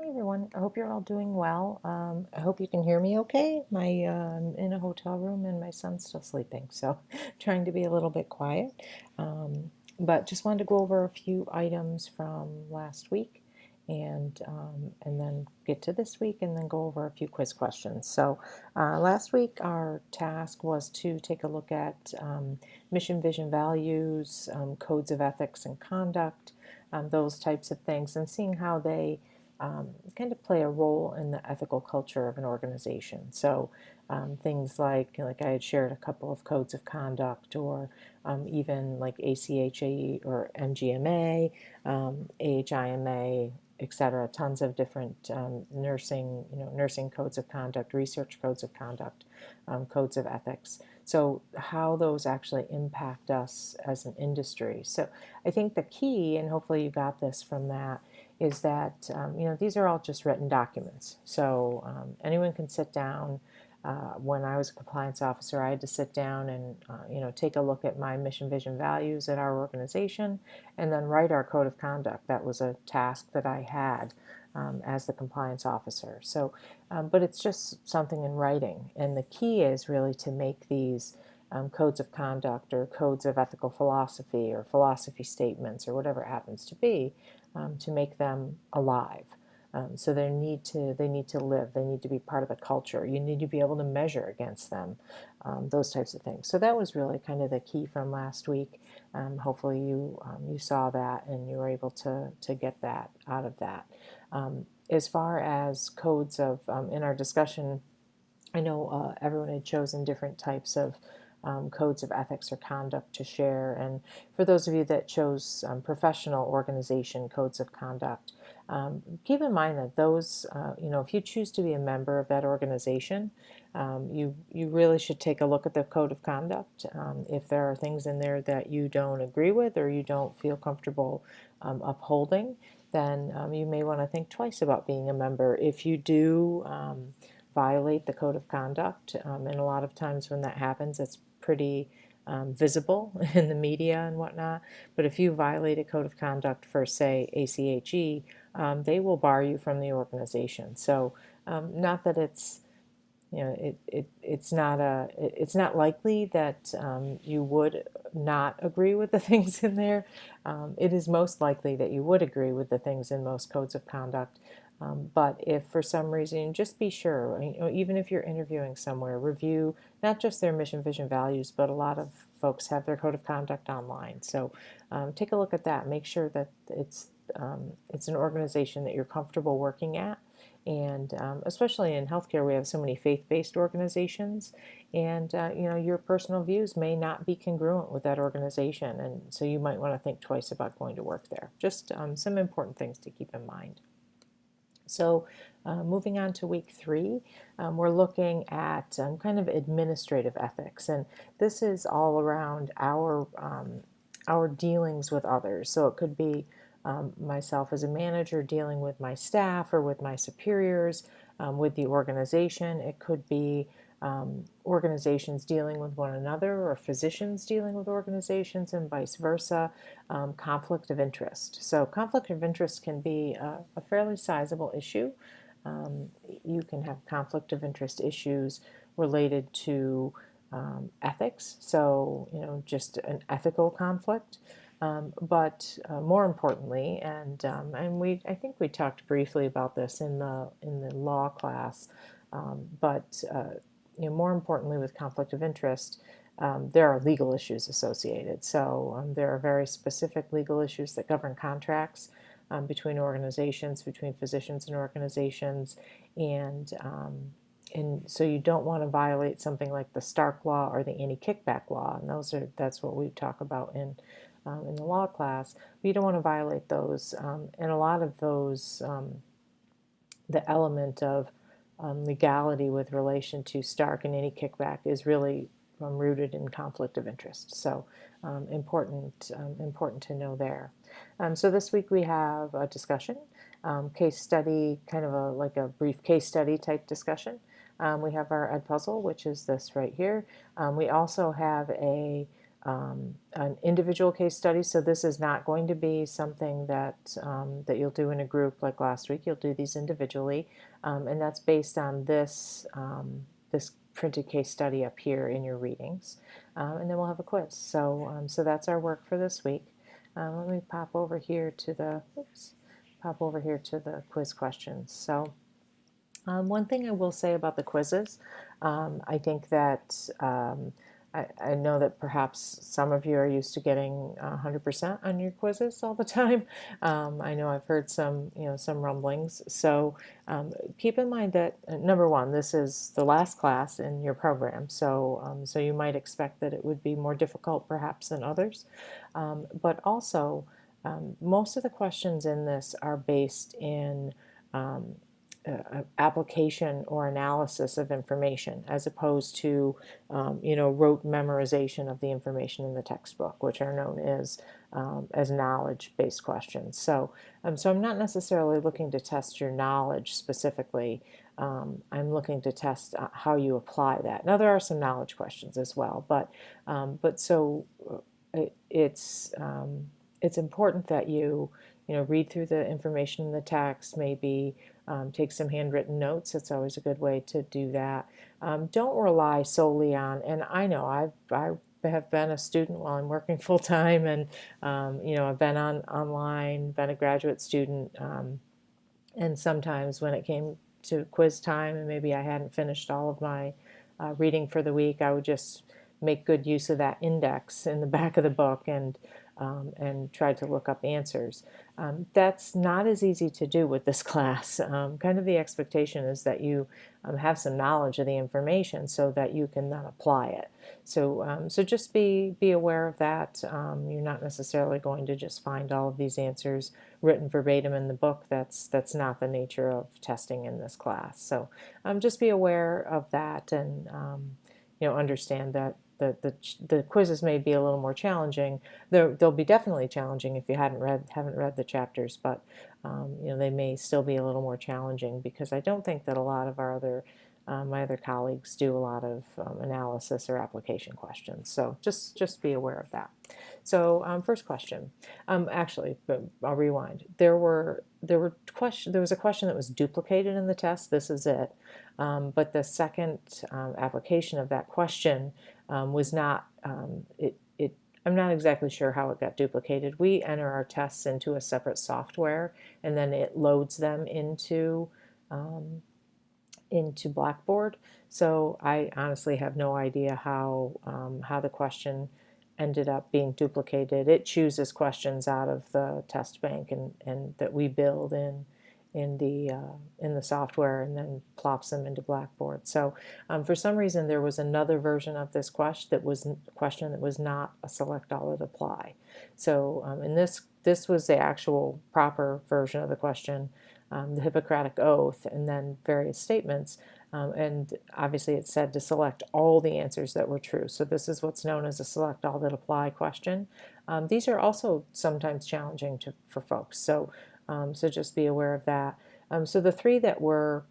Hey everyone, I hope you're all doing well. I hope you can hear me okay. I'm in a hotel room and my son's still sleeping, so trying to be a little bit quiet. Um, but just wanted to go over a few items from last week and then get to this week and then go over a few quiz questions. So last week our task was to take a look at mission, vision, values, codes of ethics and conduct, those types of things, and seeing how they kind of play a role in the ethical culture of an organization. So things like I had shared a couple of codes of conduct, or even like ACHA or MGMA, AHIMA, etc. Tons of different nursing codes of conduct, research codes of conduct, codes of ethics. So how those actually impact us as an industry. So I think the key, and hopefully you got this from that, is that these are all just written documents. So anyone can sit down. When I was a compliance officer, I had to sit down and take a look at my mission, vision, values at our organization, and then write our code of conduct. That was a task that I had as the compliance officer. So, but it's just something in writing, and the key is really to make these codes of conduct or codes of ethical philosophy or philosophy statements or whatever it happens to make them alive. So they need to live. They need to be part of the culture. You need to be able to measure against them, those types of things. So that was really kind of the key from last week. Hopefully you saw that and you were able to get that out of that. As far as codes of in our discussion, I know everyone had chosen different types of codes of ethics or conduct to share. And for those of you that chose professional organization codes of conduct, keep in mind that those, if you choose to be a member of that organization, you really should take a look at the code of conduct. If there are things in there that you don't agree with or you don't feel comfortable upholding, then you may want to think twice about being a member. If you do violate the code of conduct, and a lot of times when that happens, it's pretty visible in the media and whatnot. But if you violate a code of conduct for, say, ACHE, they will bar you from the organization. So, not that it's it's not likely that you would not agree with the things in there. It is most likely that you would agree with the things in most codes of conduct. But if for some reason, just be sure, even if you're interviewing somewhere, review not just their mission, vision, values, but a lot of folks have their code of conduct online. So take a look at that. Make sure that it's an organization that you're comfortable working at. And especially in healthcare, we have so many faith-based organizations, and your personal views may not be congruent with that organization, and so you might want to think twice about going to work there. Just some important things to keep in mind. So, moving on to week 3, we're looking at kind of administrative ethics, and this is all around our dealings with others. So it could be myself as a manager dealing with my staff or with my superiors, with the organization. It could be organizations dealing with one another, or physicians dealing with organizations, and vice versa. Conflict of interest. So, conflict of interest can be a fairly sizable issue. Um, you can have conflict of interest issues related to ethics, so just an ethical conflict. But more importantly, and I think we talked briefly about this in the law class, but more importantly, with conflict of interest, there are legal issues associated. So there are very specific legal issues that govern contracts between organizations, between physicians and organizations, and and so you don't want to violate something like the Stark Law or the anti-kickback law, and that's what we talk about in the law class. But you don't want to violate those, and a lot of those, the element of legality with relation to Stark and any kickback is really rooted in conflict of interest. So important to know there. So this week we have a discussion, case study, kind of like a brief case study type discussion. We have our Ed puzzle, which is this right here. We also have a an individual case study. So this is not going to be something that that you'll do in a group like last week. You'll do these individually, and that's based on this printed case study up here in your readings, and then we'll have a quiz. So that's our work for this week. Let me pop over here to the quiz questions. So one thing I will say about the quizzes, I think that I know that perhaps some of you are used to getting 100% on your quizzes all the time. I know I've heard some rumblings. So keep in mind that number one, this is the last class in your program, so you might expect that it would be more difficult perhaps than others, but also most of the questions in this are based in application or analysis of information, as opposed to rote memorization of the information in the textbook, which are known as knowledge-based questions. So I'm not necessarily looking to test your knowledge specifically. I'm looking to test how you apply that. Now there are some knowledge questions as well, but so it's important that you read through the information in the text, maybe take some handwritten notes. It's always a good way to do that. Don't rely solely on, and I know I have been a student while I'm working full time, and I've been online, been a graduate student, and sometimes when it came to quiz time and maybe I hadn't finished all of my reading for the week, I would just make good use of that index in the back of the book and try to look up answers. That's not as easy to do with this class. Kind of the expectation is that you have some knowledge of the information so that you can then apply it. So just be aware of that. You're not necessarily going to just find all of these answers written verbatim in the book. That's not the nature of testing in this class. So just be aware of that, and understand that the quizzes may be a little more challenging. They'll be definitely challenging if you haven't read the chapters, but they may still be a little more challenging because I don't think that a lot of my other colleagues do a lot of analysis or application questions. So just be aware of that. So first question. Actually, I'll rewind. There was a question that was duplicated in the test. This is it. But the second application of that question was not, I'm not exactly sure how it got duplicated. We enter our tests into a separate software, and then it loads them into Blackboard. So I honestly have no idea how the question ended up being duplicated. It chooses questions out of the test bank and that we build in the software, and then plops them into Blackboard. So for some reason there was another version of this question that was not a select all that apply. So in this was the actual proper version of the question, the Hippocratic Oath, and then various statements. And obviously it said to select all the answers that were true. So this is what's known as a select all that apply question. These are also sometimes challenging for folks. So just be aware of that. So the three that were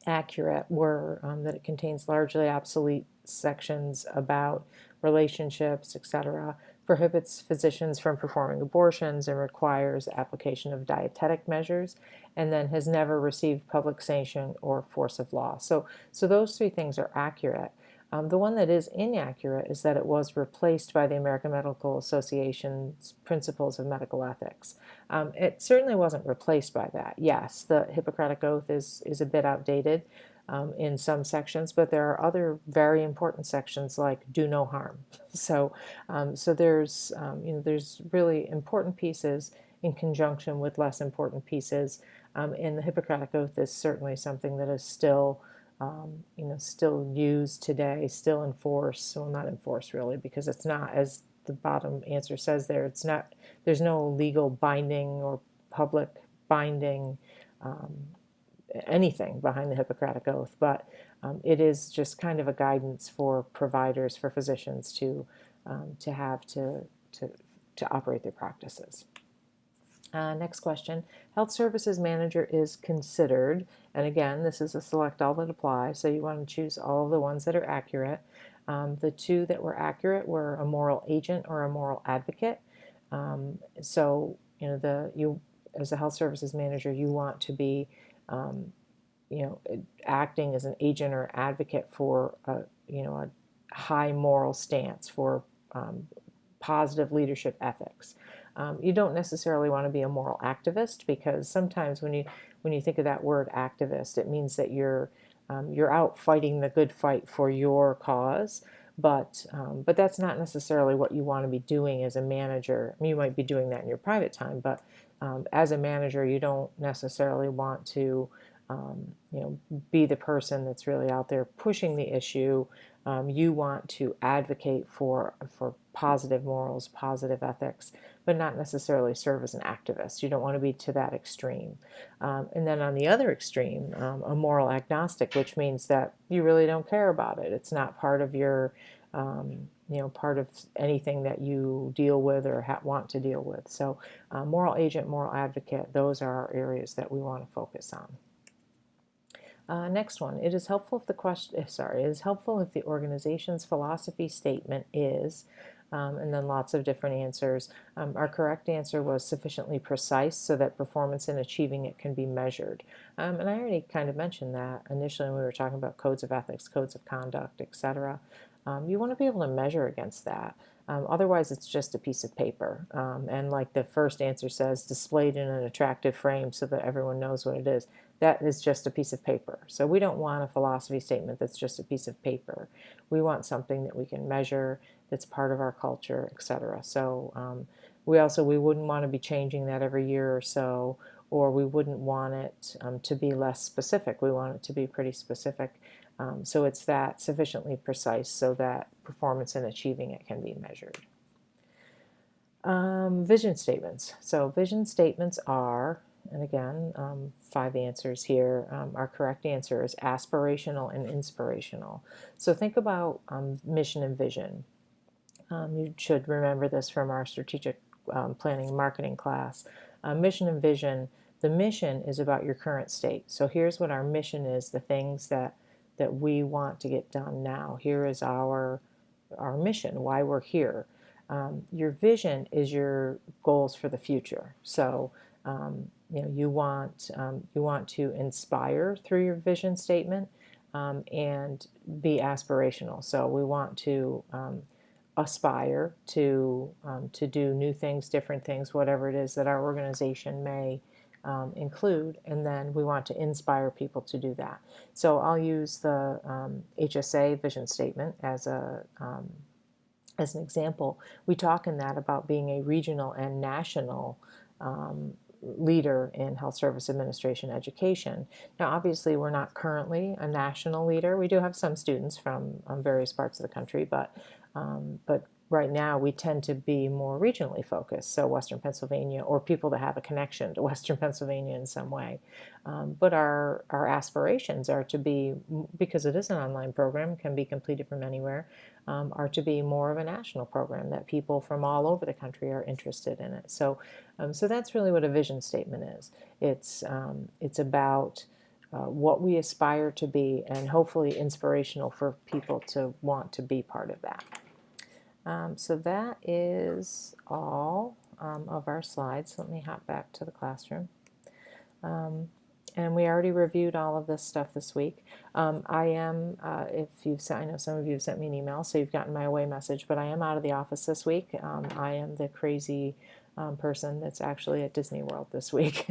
accurate were that it contains largely obsolete sections about relationships, etc., prohibits physicians from performing abortions, and requires application of dietetic measures, and then has never received public sanction or force of law. So those three things are accurate. The one that is inaccurate is that it was replaced by the American Medical Association's Principles of Medical Ethics. It certainly wasn't replaced by that. Yes, the Hippocratic Oath is a bit outdated in some sections, but there are other very important sections like do no harm. So there's really important pieces in conjunction with less important pieces, and the Hippocratic Oath is certainly something that is still still used today, still enforced. Well, not enforced really, because it's not, as the bottom answer says there, it's not, there's no legal binding or public binding anything behind the Hippocratic Oath, but it is just kind of a guidance for providers, for physicians to have to operate their practices. Next question. Health Services Manager is considered, and again, this is a select all that apply, so you want to choose all of the ones that are accurate. The two that were accurate were a moral agent or a moral advocate. So, you as a health services manager, you want to be, um, acting as an agent or advocate for a high moral stance for um, positive leadership ethics. You don't necessarily want to be a moral activist, because sometimes when you think of that word activist, it means that you're out fighting the good fight for your cause. But that's not necessarily what you want to be doing as a manager. I mean, you might be doing that in your private time, but as a manager, you don't necessarily want to be the person that's really out there pushing the issue. You want to advocate for positive morals, positive ethics, but not necessarily serve as an activist. You don't want to be to that extreme. And then on the other extreme, a moral agnostic, which means that you really don't care about it. It's not part of your, part of anything that you deal with or want to deal with. So, moral agent, moral advocate, those are our areas that we want to focus on. Next one. It is helpful if the organization's philosophy statement is, and then lots of different answers. Our correct answer was sufficiently precise so that performance in achieving it can be measured. And I already kind of mentioned that initially when we were talking about codes of ethics, codes of conduct, etc. You want to be able to measure against that. Otherwise, it's just a piece of paper. And like the first answer says, displayed in an attractive frame so that everyone knows what it is. That is just a piece of paper. So we don't want a philosophy statement that's just a piece of paper. We want something that we can measure, that's part of our culture, etc. So we wouldn't want to be changing that every year or so, or we wouldn't want it to be less specific. We want it to be pretty specific. So it's that sufficiently precise so that performance in achieving it can be measured. Vision statements. So vision statements are, and again, 5 answers here. Our correct answer is aspirational and inspirational. So think about mission and vision. You should remember this from our strategic planning and marketing class. Mission and vision. The mission is about your current state. So here's what our mission is, the things that we want to get done now. Here is our mission, why we're here. Your vision is your goals for the future. So you want to inspire through your vision statement, and be aspirational. So we want to aspire to do new things, different things, whatever it is that our organization may include, and then we want to inspire people to do that. So I'll use the HSA vision statement as an example. We talk in that about being a regional and national leader in health service administration education. Now, obviously, we're not currently a national leader. We do have some students from various parts of the country, but right now we tend to be more regionally focused, so Western Pennsylvania, or people that have a connection to Western Pennsylvania in some way. But our aspirations are to be, because it is an online program, can be completed from anywhere, are to be more of a national program, that people from all over the country are interested in it. So that's really what a vision statement is. It's about what we aspire to be, and hopefully inspirational for people to want to be part of that. So that is all of our slides. Let me hop back to the classroom. And we already reviewed all of this stuff this week. I know some of you have sent me an email, so you've gotten my away message, but I am out of the office this week. I am the crazy person that's actually at Disney World this week,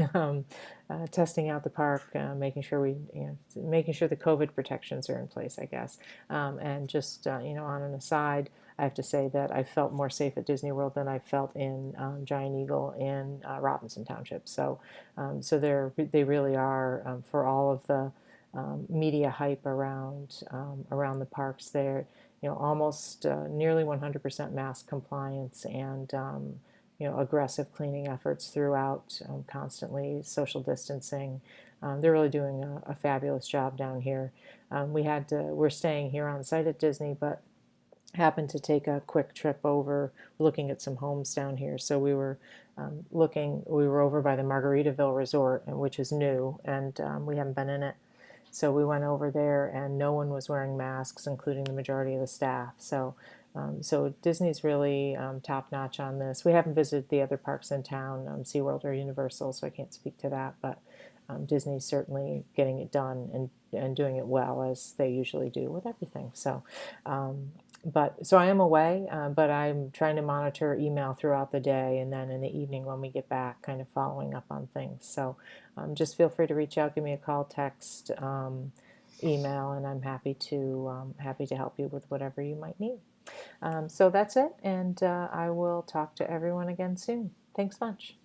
testing out the park, making sure the COVID protections are in place, I guess. And just on an aside, I have to say that I felt more safe at Disney World than I felt in Giant Eagle in Robinson Township. So they really are, for all of the media hype around the parks. They're almost nearly 100% mask compliance, and aggressive cleaning efforts throughout, constantly social distancing. They're really doing a fabulous job down here. We're staying here on site at Disney, but happened to take a quick trip over, looking at some homes down here. So we were over by the Margaritaville Resort, which is new, and we haven't been in it. So we went over there, and no one was wearing masks, including the majority of the staff. So Disney's really top notch on this. We haven't visited the other parks in town, SeaWorld or Universal, so I can't speak to that. But Disney's certainly getting it done and doing it well, as they usually do with everything. Um, so I am away, but I'm trying to monitor email throughout the day, and then in the evening when we get back, kind of following up on things. So just feel free to reach out, give me a call, text, email, and I'm happy to help you with whatever you might need. So that's it, and I will talk to everyone again soon. Thanks much.